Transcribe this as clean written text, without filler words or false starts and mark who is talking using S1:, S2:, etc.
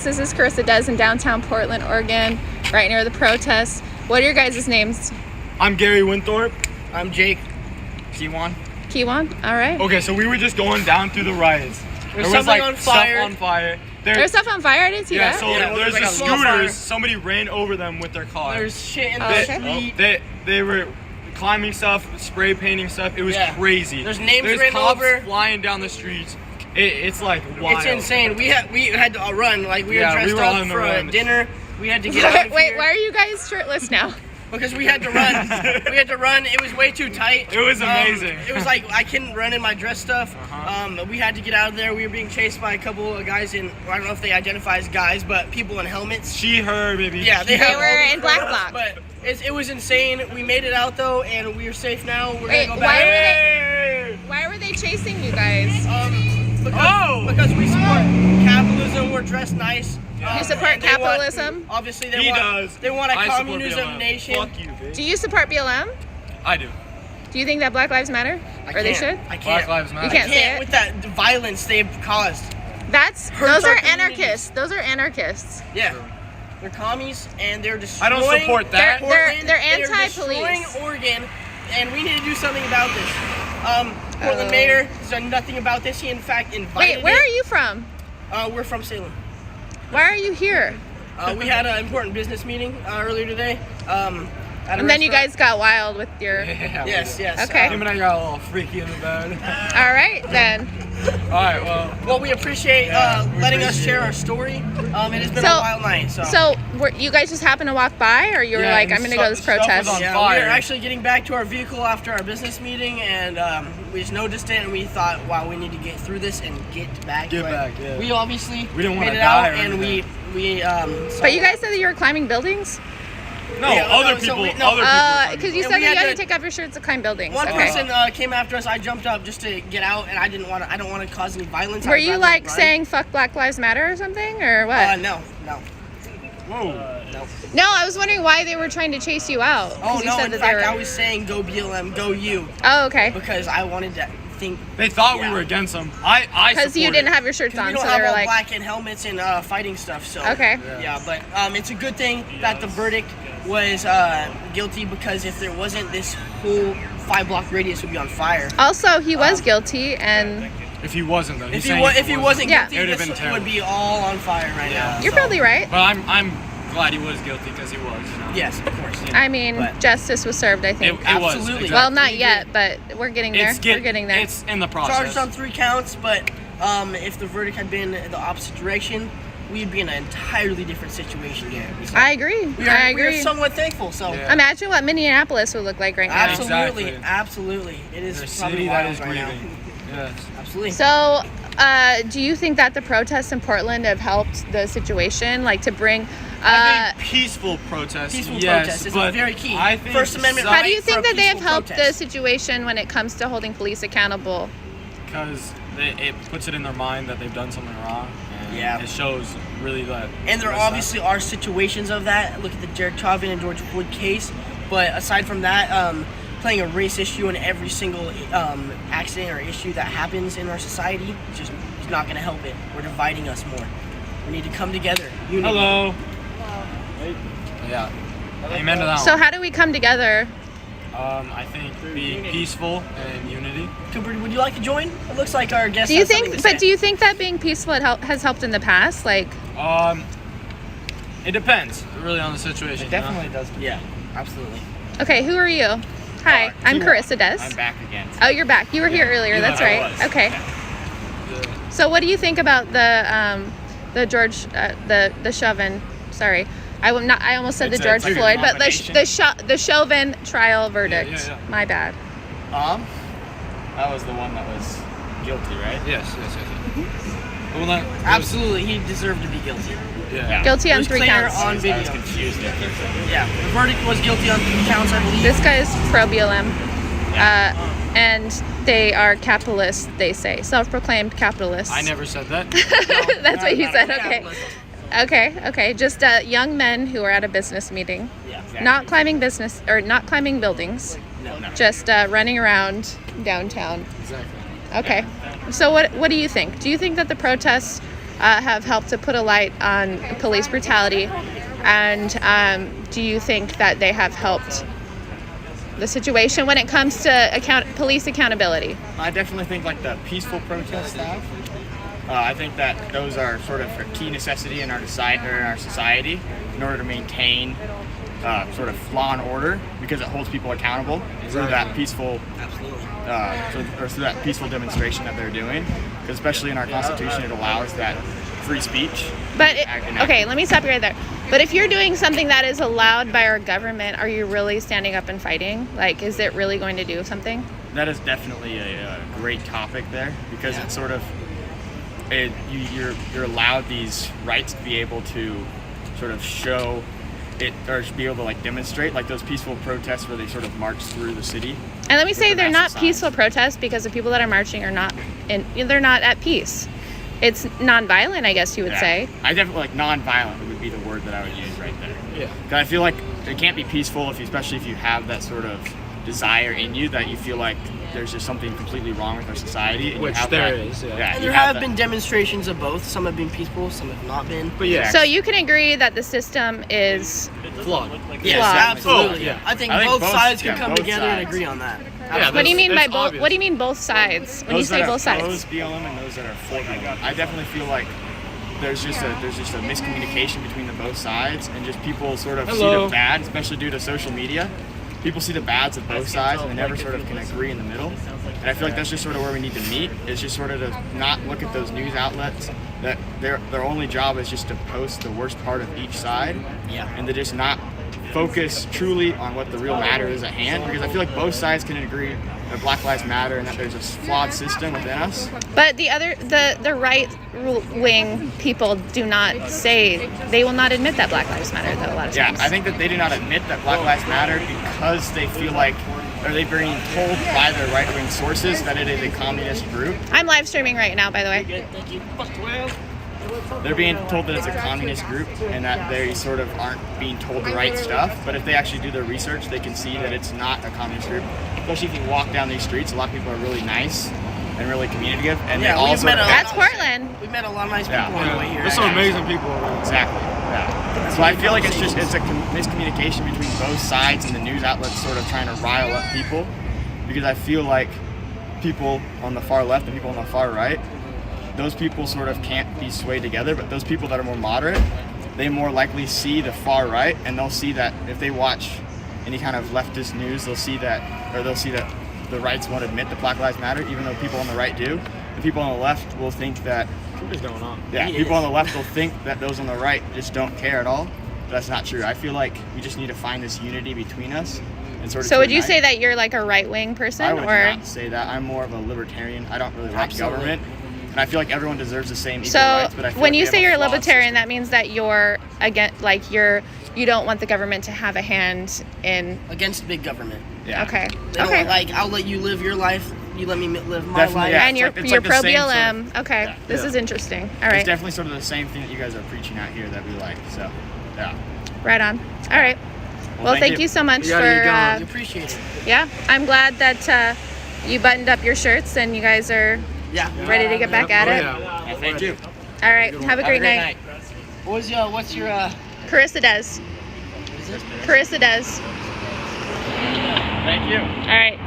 S1: This is Carissa Dez in downtown Portland, Oregon, right near the protests. What are your guys' names?
S2: I'm Gary Winthorpe.
S3: I'm Jake. Kiwan.
S1: Kiwan? All right.
S2: Okay, so we were just going down through the riots.
S3: There's
S2: There was like
S3: something on fire.
S2: stuff on fire.
S1: There's stuff on fire? I didn't see that.
S2: So
S3: Yeah,
S2: there's
S3: like
S2: the
S3: a small fire.
S2: scooters. Somebody ran over them with their car.
S3: There's shit in
S1: Oh,
S3: the
S1: okay.
S3: street.
S2: They were climbing stuff, spray painting stuff. It was
S3: Yeah.
S2: crazy.
S3: There's names
S2: There's
S3: written
S2: cops
S3: over.
S2: flying down the streets. It's like wild.
S3: It's insane. We had to run. Like we were
S2: Yeah, we
S3: dressed
S2: were
S3: up
S2: on the
S3: for
S2: run.
S3: dinner. We had to get out of
S1: Wait,
S3: here
S1: why are you guys shirtless now?
S3: because we had to run. We had to run. It was way too tight.
S2: It was amazing.
S3: It was like I couldn't run in my dress stuff. We had to get out of there. We were being chased by a couple of guys in. I don't know if they identify as guys, but people in helmets.
S2: She, her, maybe.
S3: Yeah,
S1: They
S3: have
S1: were
S3: all these
S1: in black
S3: photos,
S1: bloc.
S3: But it was insane. We made it out though, and we are safe now. We're
S1: Wait,
S3: gonna go back.
S1: why were they chasing you guys?
S3: Because we support capitalism. We're dressed nice.
S1: You support
S3: and they want-
S1: capitalism?
S3: Obviously,
S2: He does.
S3: They want a
S2: I support
S3: communism
S2: BLM.
S3: nation.
S2: Fuck you, bitch.
S1: Do you support BLM?
S2: I do.
S1: Do you think that Black Lives Matter? Or they should?
S3: I can't.
S2: Black Lives Matter.
S1: You can't say it?
S3: With that violence they've caused.
S1: Those
S3: Hurts
S1: are
S3: our communities.
S1: anarchists. Those are anarchists.
S3: Yeah. They're commies and they're destroying.
S2: I don't support that.
S3: Portland.
S1: They're
S3: They're
S1: anti-police.
S3: destroying Oregon, and we need to do something about this. Portland
S1: Oh.
S3: mayor has done nothing about this. He in fact invited.
S1: Wait, where are you from?
S3: We're from Salem.
S1: Why are you here?
S3: We had an important business meeting earlier today. At a
S1: And then you
S3: restaurant.
S1: guys got wild with your...
S2: Yeah,
S3: Yes, yes.
S1: Okay.
S2: Him and I got a little freaky in the bed.
S1: All right, then.
S2: Alright, well.
S3: Well, we appreciate
S2: we
S3: letting us
S2: appreciate
S3: share
S2: it.
S3: our story. It has been
S1: So-
S3: a wild night.
S1: So, you guys just happened to walk by, or you were
S2: Yeah,
S1: like,
S2: and
S1: I'm going to go to this
S2: stuff was
S1: protest?
S2: on
S3: Yeah,
S2: fire.
S3: we were actually getting back to our vehicle after our business meeting, and we just noticed it, and we thought, wow, we need to get through this and get back.
S2: Get
S3: But
S2: back, yeah.
S3: We obviously
S2: We didn't wanna
S3: made it
S2: die
S3: out,
S2: or
S3: and
S2: anything.
S3: we
S1: But you guys said that you were climbing buildings?
S2: No,
S3: Yeah,
S2: other
S3: no, so
S2: people.
S3: we- no.
S2: Other people.
S1: Because you
S3: And
S1: said
S3: we
S1: that you
S3: had
S1: had to
S3: to-
S1: take off your shirts to climb buildings.
S3: one
S1: Okay.
S3: person came after us. I jumped up just to get out, and I don't want to cause any violence.
S1: Were
S3: I'd
S1: you
S3: rather
S1: like
S3: run.
S1: saying "fuck Black Lives Matter" or something, or what?
S3: No.
S2: Whoa.
S1: No, I was wondering why they were trying to chase you out. 'cause
S3: Oh
S1: you
S3: no!
S1: said
S3: In
S1: that
S3: fact,
S1: they were...
S3: I was saying go BLM, go you,
S1: Oh, okay.
S3: because I wanted to think.
S2: They thought
S3: Yeah.
S2: we were against them. I
S1: Because you
S2: support
S1: didn't
S2: it.
S1: have your shirts
S3: We
S1: on,
S3: don't
S1: so
S3: have
S1: they were
S3: all
S1: like,
S3: black and helmets and fighting stuff. So
S1: okay.
S3: Yeah, but it's a good thing that the verdict was guilty, because if there wasn't, this whole 5-block radius would be on fire.
S1: Also, he was guilty, and
S2: If he wasn't, though.
S3: If he wasn't
S1: Yeah.
S3: guilty,
S2: It would've
S3: this
S2: been terrible.
S3: would be all on fire right now.
S1: you're
S3: So-
S1: probably right.
S2: But I'm glad he was guilty because he was. You know?
S3: Yes, of course.
S1: I mean,
S3: But-
S1: justice was served, I
S2: It,
S1: think.
S2: it was.
S3: Absolutely.
S2: Exactly.
S1: Well, not yet, but we're getting there. We're getting there.
S2: It's in the process.
S3: Charged on 3 counts, but if the verdict had been the opposite direction, we'd be in an entirely different situation here. So
S1: I agree.
S3: we
S1: I
S3: are
S1: agree.
S3: somewhat thankful. So
S2: Yeah.
S1: Imagine what Minneapolis would look like right now.
S3: absolutely,
S2: Exactly.
S3: absolutely, it is
S2: There's a
S3: probably
S2: city that
S3: wild
S2: is
S3: right now.
S2: breathing. Yes.
S3: Absolutely.
S1: So, do you think that the protests in Portland have helped the situation, like to bring?
S2: I think peaceful protests.
S3: Peaceful
S2: yes,
S3: protest is
S2: but
S3: very key.
S2: I think
S3: First Amendment
S1: How
S3: right
S1: do you
S3: for a
S1: think that they have
S3: peaceful
S1: helped the
S3: protest.
S1: situation when it comes to holding police accountable?
S2: because it puts it in their mind that they've done something wrong. And
S3: Yeah.
S2: it shows really that.
S3: And there obviously are situations of that. Look at the Derek Chauvin and George Floyd case. But aside from that, playing a race issue in every single accident or issue that happens in our society just is not going to help it. We're dividing us more. We need to come together. Unity.
S2: Hello. Yeah. Amen to that
S1: So,
S2: one.
S1: how do we come together?
S2: I think being peaceful and unity.
S3: Cooper, would you like to join? It looks like our guest
S1: Do you
S3: has
S1: think?
S3: something to
S1: But
S3: say.
S1: do you think that being peaceful has helped in the past? Like,
S2: It depends really on the situation.
S4: Definitely does.
S3: Yeah, absolutely.
S1: okay, who are you? Hi, I'm Carissa Dez.
S4: I'm back again.
S1: Oh, you're back. You were here earlier.
S2: Yeah,
S1: That's
S2: I
S1: right.
S4: was.
S1: Okay.
S2: Yeah.
S1: So, what do you think about the George the Chauvin? Sorry, I almost said
S2: It's
S1: the George
S2: like a
S1: Floyd, but
S4: combination.
S1: the Chauvin trial verdict.
S2: yeah.
S1: My bad.
S4: That was the one that was guilty, right?
S2: Yes. Well, that,
S3: Absolutely, he deserved to be guilty.
S2: Yeah.
S1: Guilty
S3: It
S1: on
S3: was
S1: 3
S3: clear
S1: counts.
S3: on
S4: I was
S3: video.
S4: confused there for a second.
S3: Yeah, the verdict was guilty on 3 counts, I believe.
S1: This guy's pro BLM, and they are capitalists. They say self-proclaimed capitalists.
S2: I never said that.
S1: That's what you said.
S3: Capitalism.
S1: Okay. Just young men who are at a business meeting,
S3: Yeah.
S1: not climbing buildings,
S3: No.
S1: just running around downtown.
S2: Exactly.
S1: Okay. So what do you think? Do you think that the protests have helped to put a light on police brutality. And do you think that they have helped the situation when it comes to police accountability?
S4: I definitely think like the peaceful protest stuff. I think that those are sort of a key necessity in our society in order to maintain sort of law and order, because it holds people accountable through that peaceful, through that peaceful demonstration that they're doing. Because especially in our Constitution, it allows that free speech.
S1: But okay, let me stop you right there. But if you're doing something that is allowed by our government, are you really standing up and fighting? Like, is it really going to do something?
S4: That is definitely a great topic there, because it's sort of you're allowed these rights to be able to sort of show it, or to be able to like demonstrate, like those peaceful protests where they sort of march through the city.
S1: And let me say, they're not peaceful protests, because the people that are marching are not they're not at peace. It's non-violent, I guess you would say.
S4: I definitely like non-violent would be the word that I would use right there. Yeah. Because I feel like it can't be peaceful especially if you have that sort of desire in you that you feel like there's just something completely wrong with our society. And
S2: Which there is. Yeah.
S3: And there have been demonstrations of both. Some have been peaceful, some have not been.
S2: But yeah.
S1: So you can agree that the system is
S2: flawed.
S3: Yes,
S1: flawed.
S3: absolutely.
S2: Oh, yeah.
S3: I think both sides can come together and
S4: sides.
S3: agree on that.
S2: Yeah,
S1: What do you mean by
S2: it's
S1: both?
S2: obvious.
S1: What do you mean both sides? When
S4: Those
S1: you say
S4: that
S1: both
S4: are
S1: sides?
S4: opposed BLM and those that are for BLM. I definitely feel like there's just a miscommunication between the both sides, and just people sort of see the bad, especially due to social media. People see the bads of both sides, and they never sort of can agree in the middle. And I feel like that's just sort of where we need to meet. Is just sort of to not look at those news outlets that their only job is just to post the worst part of each side, and to just not focus truly on what the real matter is at hand. Because I feel like both sides can agree that Black Lives Matter and that there's a flawed system within us.
S1: But the right wing people do not say, they will not admit that Black Lives Matter, though, a lot of times.
S4: Yeah, I think that they do not admit that Black Lives Matter because they feel like, or they're being told by their right-wing sources that it is a communist group.
S1: I'm live streaming right now, by the way.
S4: They're being told that it's a communist group and that they sort of aren't being told the right stuff. But if they actually do their research, they can see that it's not a communist group. Especially if you walk down these streets, a lot of people are really nice and really communicative. And they also
S1: That's Portland.
S3: We've met a lot of nice people on the way here.
S2: There's some amazing people around.
S4: Exactly. Yeah. So I feel like it's a miscommunication between both sides, and the news outlets sort of trying to rile up people, because I feel like people on the far left and people on the far right, those people sort of can't be swayed together, but those people that are more moderate, they more likely see the far right, and they'll see that if they watch any kind of leftist news, they'll see that the rights won't admit that Black Lives Matter, even though people on the right do. And people on the left will think that
S2: What is going on?
S4: Yeah, people on the left will think that those on the right just don't care at all. But that's not true. I feel like we just need to find this unity between us. And sort of
S1: So would you say that you're like a right-wing person?
S4: I would
S1: or
S4: not say that. I'm more of a libertarian. I don't really like government. And I feel like everyone deserves the same equal
S1: So
S4: rights. But I feel
S1: when
S4: like
S1: you
S4: we
S1: say
S4: have
S1: you're a
S4: flawed
S1: libertarian,
S4: system.
S1: that means that you're against, like you don't want the government to have a hand in.
S3: Against big government.
S4: Yeah.
S1: Okay.
S3: They don't
S1: Okay.
S3: like, I'll let you live your life. You let me live my
S4: Definitely,
S3: life.
S4: yeah.
S1: And you're
S4: it's
S1: you're
S4: like the
S1: pro
S4: same sort
S1: BLM.
S4: of-
S1: Okay.
S4: Yeah.
S1: This is interesting. All
S4: It's
S1: right.
S4: definitely sort of the same thing that you guys are preaching out here that we like. So, yeah.
S1: Right on. All right. Well, thank you so much
S2: You gotta get going.
S3: We appreciate it.
S1: yeah. I'm glad that you buttoned up your shirts and you guys are
S3: Yeah.
S1: ready to get back at it.
S4: Yeah, thank you.
S1: All right. Have a great night.
S3: What's your
S1: Carissa Dez. Carissa Dez.
S4: Thank you.
S1: All right.